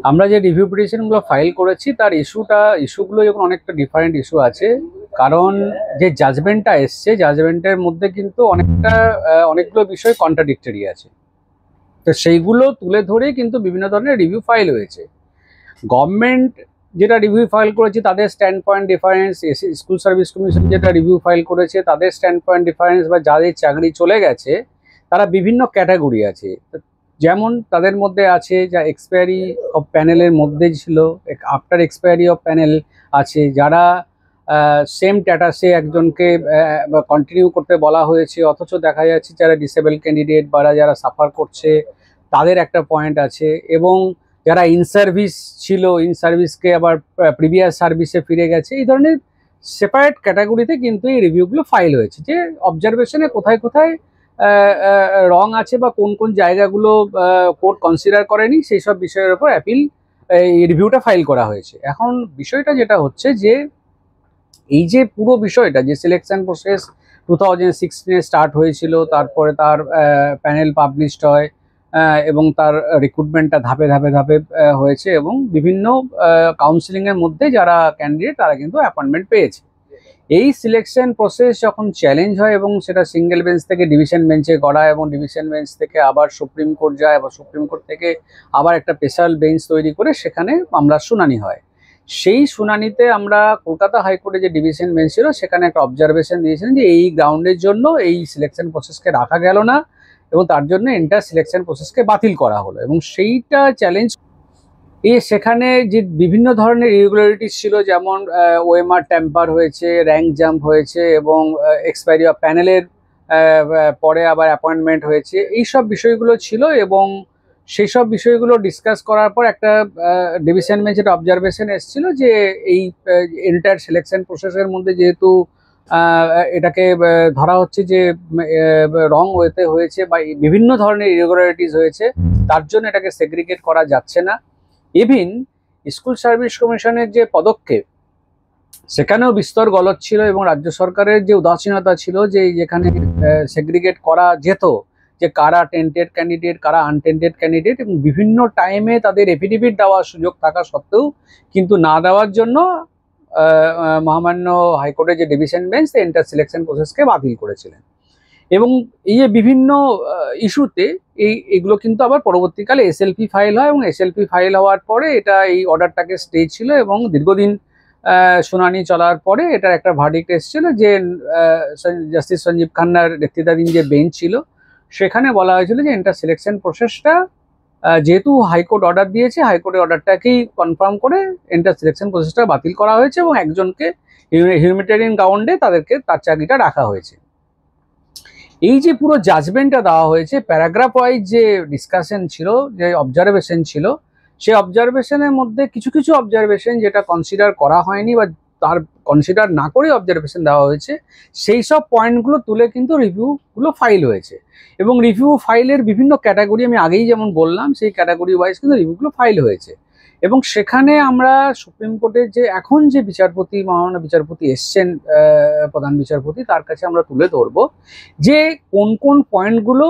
আমরা যে review পিটিশনগুলো file করেছি তার ইস্যুগুলো যখন অনেকটা ডিফারেন্ট ইস্যু আছে, কারণ যে জাজমেন্টটা এসছে জাজমেন্টের মধ্যে কিন্তু অনেকগুলো বিষয় কন্ট্রাডিক্টরি আছে। তো সেইগুলো তুলে ধরেই কিন্তু বিভিন্ন ধরনের রিভিউ ফাইল হয়েছে। গভর্নমেন্ট যেটা রিভিউ ফাইল করেছে তাদের stand point difference, school service commission যেটা রিভিউ ফাইল করেছে তাদের স্ট্যান্ড পয়েন্ট ডিফারেন্স, বা যাদের চাকরি চলে গেছে তারা বিভিন্ন ক্যাটাগরি আছে। যেমন তাদের মধ্যে আছে যা এক্সপায়ারি অফ প্যানেলের মধ্যে ছিল, আফটার এক্সপায়ারি অফ প্যানেল আছে, যারা সেম স্ট্যাটাসে একজনকে কন্টিনিউ করতে বলা হয়েছে, অথচ দেখা যাচ্ছে যারা ডিসেবল ক্যান্ডিডেট বা যারা সাফার করছে তাদের একটা পয়েন্ট আছে, এবং যারা ইন সার্ভিস ছিল ইন সার্ভিসকে আবার প্রিভিয়াস সার্ভিসে ফিরে গেছে, এই ধরনের সেপারেট ক্যাটাগরিতে কিন্তু এই রিভিউগুলো ফাইল হয়েছে, যে অবজারভেশনে কোথায় কোথায় রং আছে বা কোন কোন জায়গাগুলো কোর্ট কনসিডার করেনি সেই সব বিষয়ের উপর অ্যাপিল এই রিভিউটা ফাইল করা হয়েছে। এখন বিষয়টা যেটা হচ্ছে যে এই যে পুরো বিষয়টা যে সিলেকশন প্রসেস 2016-এ স্টার্ট হয়েছিল, তারপরে তার প্যানেল পাবলিশড হয় এবং তার রিক্রুটমেন্টটা ধাপে ধাপে ধাপে হয়েছে, এবং বিভিন্ন কাউন্সিলিংয়ের মধ্যে যারা ক্যান্ডিডেট তারা কিন্তু অ্যাপয়েন্টমেন্ট পেয়েছে। এই সিলেকশন প্রসেস যখন চ্যালেঞ্জ হয় এবং সেটা সিঙ্গেল বেঞ্চ থেকে ডিভিশন বেঞ্চে করা, এবং ডিভিশন বেঞ্চ থেকে আবার সুপ্রিম কোর্ট যায়, আবার সুপ্রিম কোর্ট থেকে আবার একটা স্পেশাল বেঞ্চ তৈরি করে সেখানে মামলার শুনানি হয়। সেই শুনানিতে আমরা কলকাতা হাইকোর্টে যে ডিভিশন বেঞ্চ ছিল সেখানে একটা অবজারভেশন দিয়েছিলেন যে এই গ্রাউন্ডের জন্য এই সিলেকশন প্রসেসকে রাখা গেল না, এবং তার জন্য এন্টার সিলেকশন প্রসেসকে বাতিল করা হলো। এবং সেইটা চ্যালেঞ্জ সেখানে যে বিভিন্ন ধরনের ইরেগুলারিটিস ছিল, যেমন ওএমআর ট্যাম্পার হয়েছে, র্যাঙ্ক জাম্প হয়েছে, এবং এক্সপায়ারি অফ প্যানেলের পরে আবার অ্যাপয়েন্টমেন্ট হয়েছে, এই সব বিষয়গুলো ছিল। এবং সেই সব বিষয়গুলো ডিসকাস করার পর একটা ডিভিশন বেঞ্চের অবজারভেশন এসেছিল যে এই এন্টায়ার সিলেকশন প্রসেসের মধ্যে যেহেতু এটাকে ধরা হচ্ছে যে রং ওয়েতে হয়েছে বা বিভিন্ন ধরনের ইরেগুলারিটিস হয়েছে, তার জন্য এটাকে সেগ্রিগেট করা যাচ্ছে না। ইভিন স্কুল সার্ভিস কমিশনের যে পদক্ষেপ সেখানেও বিস্তর গলদ ছিল, এবং রাজ্য সরকারের যে উদাসীনতা ছিল যে যেখানে সেগ্রিগেট করা যেত যে কারা টেন্টেড ক্যান্ডিডেট কারা আনটেন্টেড ক্যান্ডিডেট, এবং বিভিন্ন টাইমে তাদের এফিডেভিট দেওয়ার সুযোগ থাকা সত্ত্বেও কিন্তু না দেওয়ার জন্য মহামান্য হাইকোর্টের যে ডিভিশন বেঞ্চ এন্টার সিলেকশন প্রসেসকে বাতিল করেছিলেন। এবং এই যে বিভিন্ন ইস্যুতে এগুলো কিন্তু আবার পরবর্তীকালে এসএলপি ফাইল হয়, এবং এসএলপি ফাইল হওয়ার পরে এটা এই অর্ডারটাকে স্টে ছিল, এবং দীর্ঘদিন শুনানি চলার পরে এটার একটা ভার্ডিক্ট এসেছিল যে জাস্টিস সঞ্জীব খান্নার নেতৃত্বাধীন যে বেঞ্চ ছিল সেখানে বলা হয়েছিল যে এন্টার সিলেকশন প্রসেসটা যেহেতু হাইকোর্ট অর্ডার দিয়েছে, হাইকোর্টের অর্ডারটাকেই কনফার্ম করে এন্টার সিলেকশন প্রসেসটা বাতিল করা হয়েছে, এবং একজনকে হিউম্যানিটেরিয়ান গ্রাউন্ডে তার চাকরিটা রাখা হয়েছে। এই যে পুরো জাজমেন্টটা দেওয়া হয়েছে, প্যারাগ্রাফ ওয়াইজ যে ডিসকাশন ছিল, যে অবজারভেশন ছিল, সেই অবজারভেশনের মধ্যে কিছু কিছু অবজারভেশন যেটা কনসিডার করা হয়নি বা তার কনসিডার না করে অবজারভেশন দেওয়া হয়েছে, সেই সব পয়েন্টগুলো তুলে কিন্তু রিভিউগুলো ফাইল হয়েছে। এবং রিভিউ ফাইলের বিভিন্ন ক্যাটাগরি আমি আগেই যেমন বললাম, সেই ক্যাটাগরি ওয়াইজ কিন্তু রিভিউগুলো ফাইল হয়েছে। এবং সেখানে আমরা সুপ্রিম কোর্টের যে এখন যে বিচারপতি মহামান্য বিচারপতি এসছেন, প্রধান বিচারপতি, তার কাছে আমরা তুলে ধরবো যে কোন কোন পয়েন্টগুলো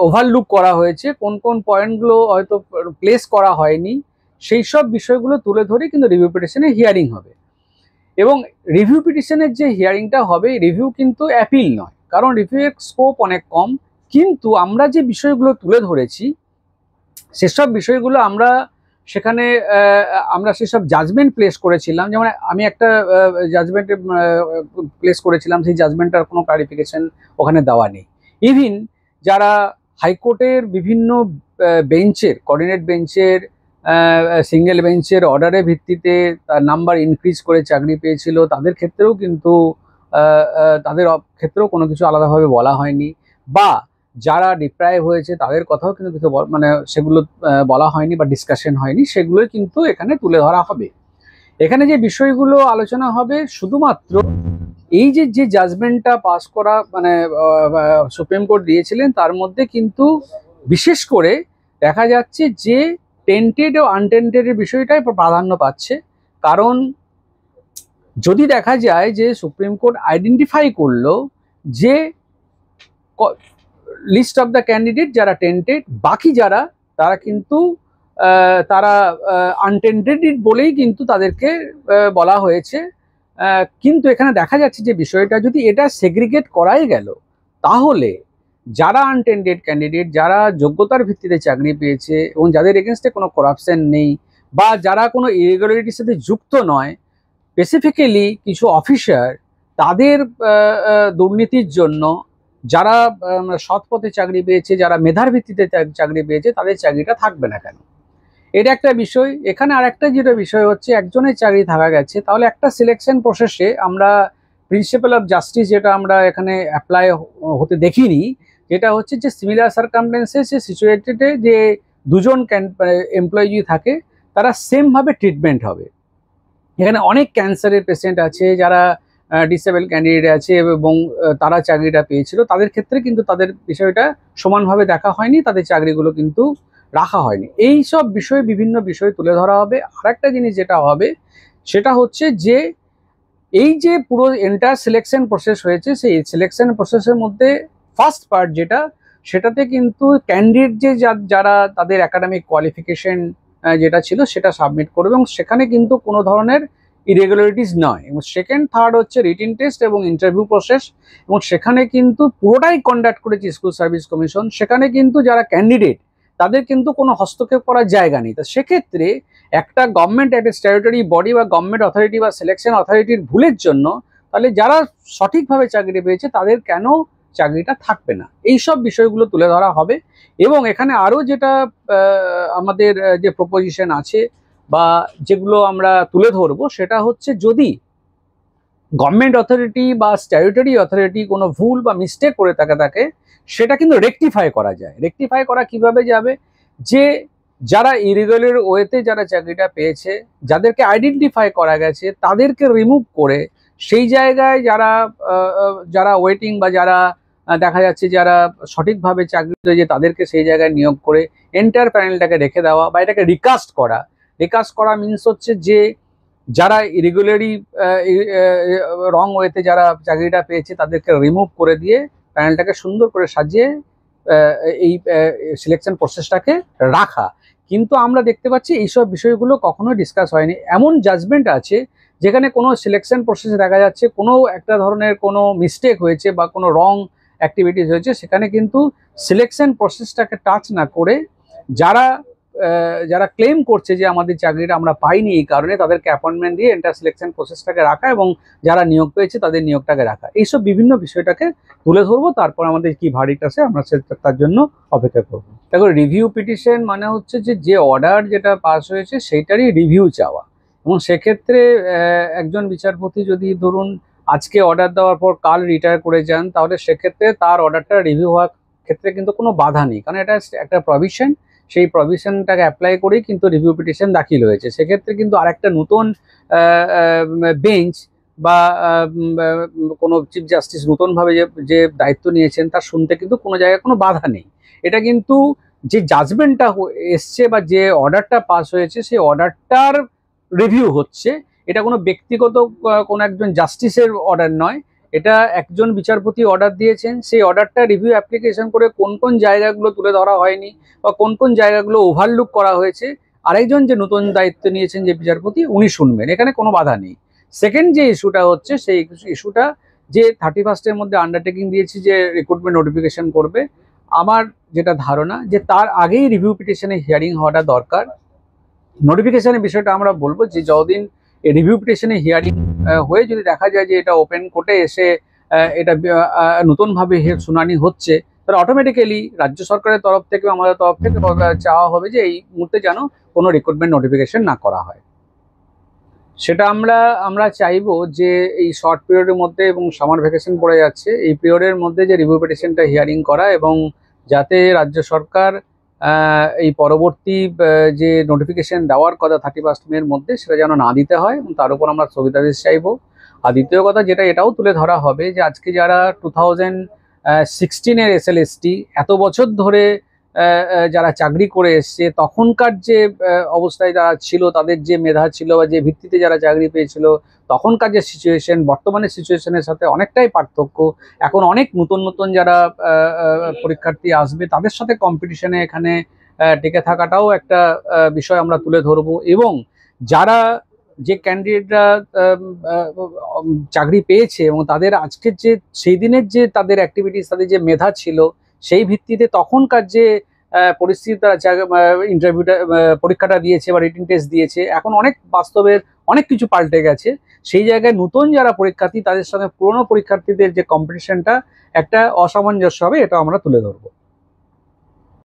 ওভারলুক করা হয়েছে, কোন কোন পয়েন্টগুলো হয়তো প্লেস করা হয়নি, সেই সব বিষয়গুলো তুলে ধরে কিন্তু রিভিউ পিটিশনে হিয়ারিং হবে। এবং রিভিউ পিটিশনের যে হিয়ারিংটা হবে, রিভিউ কিন্তু অ্যাপিল নয়, কারণ রিভিউয়ের স্কোপ অনেক কম। কিন্তু আমরা যে বিষয়গুলো তুলে ধরেছি সেসব বিষয়গুলো সেখানে আমরা সেসব জাজমেন্ট প্লেস করেছিলাম। যেমন আমি একটা জাজমেন্ট প্লেস করেছিলাম, সেই জাজমেন্টটার কোনো ক্লারিফিকেশন ওখানে দেওয়া নেই। ইভিন যারা হাইকোর্টের বিভিন্ন বেঞ্চের, কোঅর্ডিনেট বেঞ্চের, সিঙ্গেল বেঞ্চের অর্ডারের ভিত্তিতে তার নাম্বার ইনক্রিজ করে চাকরি পেয়েছিল, তাদের ক্ষেত্রেও কিন্তু কোনো কিছু আলাদাভাবে বলা হয়নি, বা যারা ডিপ্রাইভ হয়েছে তাদের কথাও কিন্তু কিছু মানে সেগুলো বলা হয়নি বা ডিসকাশন হয়নি, সেগুলোই কিন্তু এখানে তুলে ধরা হবে। এখানে যে বিষয়গুলো আলোচনা হবে শুধুমাত্র এই যে জাজমেন্টটা পাস করা মানে সুপ্রিম কোর্ট দিয়েছিলেন, তার মধ্যে কিন্তু বিশেষ করে দেখা যাচ্ছে যে টেন্টেড ও আনটেন্টেডের বিষয়টাই প্রাধান্য পাচ্ছে। কারণ যদি দেখা যায় যে সুপ্রিম কোর্ট আইডেন্টিফাই করলো যে লিস্ট অফ দ্য ক্যান্ডিডেট যারা টেন্টেড, বাকি যারা তারা কিন্তু তারা আনটেন্ডেড বলেই কিন্তু তাদেরকে বলা হয়েছে। কিন্তু এখানে দেখা যাচ্ছে যে বিষয়টা যদি এটা সেগ্রিগেট করাই গেল, তাহলে যারা আনটেন্ডেড ক্যান্ডিডেট, যারা যোগ্যতার ভিত্তিতে চাকরি পেয়েছে এবং যাদের এগেনস্টে কোনো করাপশন নেই বা যারা কোনো ইরেগুলারিটির সাথে যুক্ত নয়, স্পেসিফিক্যালি কিছু অফিসার তাদের দুর্নীতির জন্য যারা সৎ পথে চাকরি পেয়েছে, যারা মেধার ভিত্তিতে চাকরি পেয়েছে, তাদের চাকরিটা থাকবে না কেন? এটা একটা বিষয়। এখানে আর একটা যেটা বিষয় হচ্ছে, একজনের চাকরি থাকা গেছে, তাহলে একটা সিলেকশন প্রসেসে আমরা প্রিন্সিপাল অফ জাস্টিস যেটা আমরা এখানে অ্যাপ্লাই হতে দেখিনি, যেটা হচ্ছে যে সিমিলার সার্কামস্টেন্সেসে সিচুয়েটেডে যে দুজন এমপ্লয়ি যদি থাকে, তারা সেমভাবে ট্রিটমেন্ট হবে। এখানে অনেক ক্যান্সারের পেশেন্ট আছে, যারা ডিসেবল ক্যান্ডিডেট আছে এবং তারা চাকরিটা পেয়েছিল, তাদের ক্ষেত্রে কিন্তু তাদের বিষয়টা সমানভাবে দেখা হয়নি, তাদের চাকরিগুলো কিন্তু রাখা হয়নি। এই সব বিষয়ে বিভিন্ন বিষয় তুলে ধরা হবে। আর একটা জিনিস যেটা হবে সেটা হচ্ছে যে এই যে পুরো এন্টায়ার সিলেকশন প্রসেস হয়েছে, সেই সিলেকশন প্রসেসের মধ্যে ফার্স্ট পার্ট যেটা, সেটাতে কিন্তু ক্যান্ডিডেট যে যারা তাদের একাডেমিক কোয়ালিফিকেশন যেটা ছিল সেটা সাবমিট করবে এবং সেখানে কিন্তু কোনো ধরনের ইরেগুলারিটিস নয়। এবং সেকেন্ড থার্ড হচ্ছে রিটিন টেস্ট এবং ইন্টারভিউ প্রসেস, এবং সেখানে কিন্তু পুরোটাই কন্ডাক্ট করেছে স্কুল সার্ভিস কমিশন। সেখানে কিন্তু যারা ক্যান্ডিডেট তাদের কিন্তু কোনো হস্তক্ষেপ করার জায়গা নেই। তা সেক্ষেত্রে একটা গভর্নমেন্ট, একটা স্ট্যাটুটরি বডি বা গভর্নমেন্ট অথরিটি বা সিলেকশন অথরিটির ভুলের জন্য তাহলে যারা সঠিকভাবে চাকরি পেয়েছে তাদের কেন চাকরিটা থাকবে না, এই সব বিষয়গুলো তুলে ধরা হবে। এবং এখানে আরও যেটা আমাদের যে প্রপোজিশন আছে বা যেগুলো আমরা তুলে ধরবো, সেটা হচ্ছে যদি গভর্নমেন্ট অথরিটি বা স্ট্যাটুটরি অথরিটি কোনো ভুল বা মিস্টেক করে থাকে, সেটা কিন্তু রেকটিফাই করা যায়। রেকটিফাই করা কিভাবে যাবে, যে যারা ইরেগুলার ওয়েতে যারা চাকরিটা পেয়েছে, যাদেরকে আইডেন্টিফাই করা গেছে, তাদেরকে রিমুভ করে সেই জায়গায় যারা যারা ওয়েটিং বা যারা দেখা যাচ্ছে যারা সঠিকভাবে চাকরি পেয়েছে, তাদেরকে সেই জায়গায় নিয়োগ করে এন্টায়ার প্যানেলটাকে রেখে দেওয়া বা এটাকে রিকাস্ট করা। রিকাস্ট করা মিনস হচ্ছে যে যারা ইরেগুলারি রং ওয়েতে যারা চাকরিটা পেয়েছে তাদেরকে রিমুভ করে দিয়ে প্যানেলটাকে সুন্দর করে সাজিয়ে এই সিলেকশন প্রসেসটাকে রাখা। কিন্তু আমরা দেখতে পাচ্ছি এইসব বিষয়গুলো কখনো ডিসকাস হয়নি। এমন জাজমেন্ট আছে যেখানে কোনো সিলেকশন প্রসেসে দেখা যাচ্ছে কোনো একটা ধরনের কোনো মিস্টেক হয়েছে বা কোনো রং অ্যাক্টিভিটিস হয়েছে, সেখানে কিন্তু সিলেকশন প্রসেসটাকে টাচ না করে যারা যারা ক্লেম করছে যে আমাদের চাকরিটা আমরা পাইনি এই কারণে, তাদেরকে অ্যাপয়েন্টমেন্ট দিয়ে এন্টার সিলেকশন প্রসেসটাকে রাখা এবং যারা নিয়োগ পেয়েছে তাদের নিয়োগটাকে রাখা, এইসব বিভিন্ন বিষয়টাকে তুলে ধরবো। তারপর আমাদের কি ভার্ডিক্ট আসে আমরা তার জন্য অপেক্ষা করবো। দেখো, রিভিউ পিটিশন মানে হচ্ছে যে অর্ডার যেটা পাস হয়েছে সেইটারই রিভিউ চাওয়া। এবং সেক্ষেত্রে একজন বিচারপতি যদি ধরুন আজকে অর্ডার দেওয়ার পর কাল রিটায়ার করে যান, তাহলে সেক্ষেত্রে তার অর্ডারটা রিভিউ হওয়ার ক্ষেত্রে কিন্তু কোনো বাধা নেই, কারণ এটা একটা প্রভিশন। সেই প্রভিশনটাকে অ্যাপ্লাই করেই কিন্তু রিভিউ পিটিশন দাখিল হয়েছে। সেক্ষেত্রে কিন্তু আরেকটা নতুন বেঞ্চ বা কোনো চিফ জাস্টিস নতুনভাবে যে দায়িত্ব নিয়েছেন তার শুনতে কিন্তু কোনো জায়গায় কোনো বাধা নেই। এটা কিন্তু যে জাজমেন্টটা এসছে বা যে অর্ডারটা পাস হয়েছে সেই অর্ডারটার রিভিউ হচ্ছে। এটা কোনো ব্যক্তিগত কোনো একজন জাস্টিসের অর্ডার নয়, এটা একজন বিচারপতি অর্ডার দিয়েছেন। সেই অর্ডারটা রিভিউ অ্যাপ্লিকেশন করে কোন কোন জায়গাগুলো তুলে ধরা হয়নি বা কোন কোন জায়গাগুলো ওভারলুক করা হয়েছে, আরেকজন যে নতুন দায়িত্ব নিয়েছেন যে বিচারপতি, উনি শুনবেন। এখানে কোনো বাধা নেই। সেকেন্ড যে ইস্যুটা হচ্ছে, সেই ইস্যুটা যে 31 মধ্যে আন্ডারটেকিং দিয়েছি যে রিক্রুটমেন্ট নোটিফিকেশন করবে। আমার যেটা ধারণা যে তার আগেই রিভিউ পিটিশনে হিয়ারিং হওয়াটা দরকার। নোটিফিকেশনের বিষয়টা আমরা বলবো যে যতদিন রিভিউ পিটিশনে হিয়ারিং হয়ে যদি দেখা যায় যে এটা ওপেন কোর্টে এসে এটা নতুনভাবে শুনানি হচ্ছে, তাহলে অটোমেটিক্যালি রাজ্য সরকারের তরফ থেকে আমাদের তরফ থেকে চাওয়া হবে যে এই মুহূর্তে যেন কোনো রিক্রুটমেন্ট নোটিফিকেশন না করা হয়। সেটা আমরা চাইবো যে এই শর্ট পিরিয়ডের মধ্যে, এবং সামার ভ্যাকেশন পড়ে যাচ্ছে, এই পিরিয়ডের মধ্যে যে রিভিউ পিটিশনটা হিয়ারিং করা, এবং যাতে রাজ্য সরকার এই পরবর্তী যে নোটিফিকেশন দেওয়ার কথা 31 মের মধ্যে, সেটা যেন না দিতে হয়, এবং তার উপর আমরা স্থগিতাদেশ চাইবো। আর দ্বিতীয় কথা যেটা এটাও তুলে ধরা হবে যে আজকে যারা 2016-এর SLST এত বছর ধরে যারা চাকরি করে এসছে, তখনকার যে অবস্থায় যারা ছিল, তাদের যে মেধা ছিল বা যে ভিত্তিতে যারা চাকরি পেয়েছিল, তখনকার যে সিচুয়েশন বর্তমানের সিচুয়েশনের সাথে অনেকটাই পার্থক্য। এখন অনেক নতুন নতুন যারা পরীক্ষার্থী আসবে, তাদের সাথে কম্পিটিশনে এখানে টিকে থাকাটাও একটা বিষয় আমরা তুলে ধরবো। এবং যারা যে ক্যান্ডিডেটরা চাকরি পেয়েছে এবং তাদের আজকের যে সেই দিনের যে তাদের অ্যাক্টিভিটিস, তাদের যে মেধা ছিল, সেই ভিত্তিতে তখনকার যে পরিস্থিতি তারা ইন্টারভিউটা পরীক্ষাটা দিয়েছে বা রিটিন টেস্ট দিয়েছে, এখন অনেক বাস্তবের অনেক কিছু পাল্টে গেছে। সেই জায়গায় নতুন যারা পরীক্ষার্থী তাদের সঙ্গে পুরনো পরীক্ষার্থীদের যে কম্পিটিশনটা একটা অসামঞ্জস্য হবে, এটা আমরা তুলে ধরবো।